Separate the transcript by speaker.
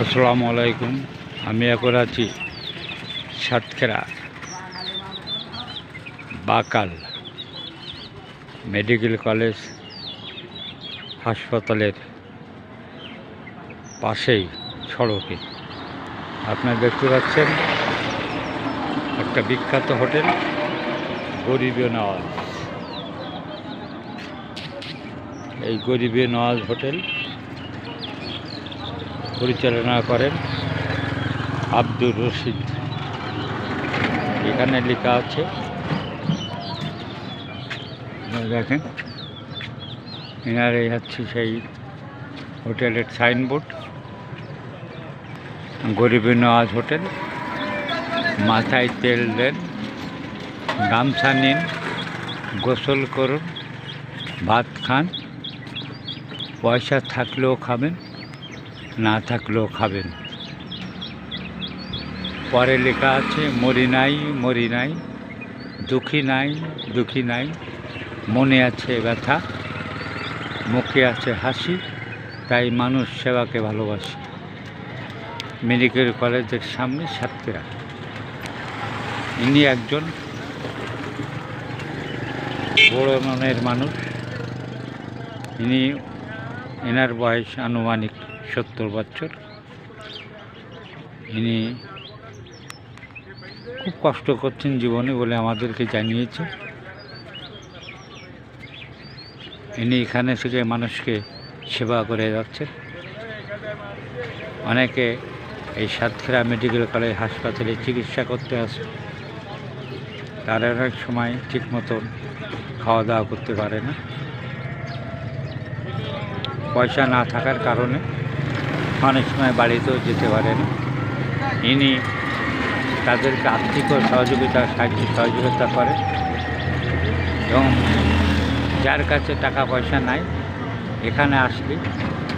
Speaker 1: আসসালামু আলাইকুম। আমি এখন আছি সাতক্ষীরা বাকাল মেডিকেল কলেজ হাসপাতালের পাশেই সড়কে। আপনারা দেখতে পাচ্ছেন একটা বিখ্যাত হোটেল গরিবে নওয়াজ। এই গরিবে নওয়াজ হোটেল পরিচালনা করেন আব্দুর রশিদ। এখানে লেখা আছে, দেখেন, এনারে হচ্ছে সেই হোটেলের সাইনবোর্ড, গরিবে নওয়াজ হোটেল। মাথায় তেল দেন, গামছা নিন, গোসল করুন, ভাত খান, পয়সা থাকলেও খাবেন, না থাকলেও খাবেন। পরে লেখা আছে, মরি নাই মরি নাই, দুঃখী নাই দুঃখী নাই, মনে আছে ব্যথা, মুখে আছে হাসি, তাই মানুষ সেবাকে ভালোবাসে। মেডিকেল কলেজের সামনে সাতক্ষীরা। ইনি একজন বড় মনের মানুষ। এনার বয়স আনুমানিক 70 বছর। ইনি খুব কষ্ট করছেন জীবনে বলে আমাদেরকে জানিয়েছে। ইনি এখানে থেকে মানুষকে সেবা করে যাচ্ছেন। অনেকে এই সাতক্ষীরা মেডিকেল কলেজ হাসপাতালে চিকিৎসা করতে আসে, তারা অনেক সময় ঠিক মতন খাওয়া দাওয়া করতে পারে না, পয়সা না থাকার কারণে অনেক সময় বাড়িতেও যেতে পারে না। ইনি তাদেরকে আর্থিক সহযোগিতা সাহায্য সহযোগিতা করে, এবং যার কাছে টাকা পয়সা নাই এখানে আসলে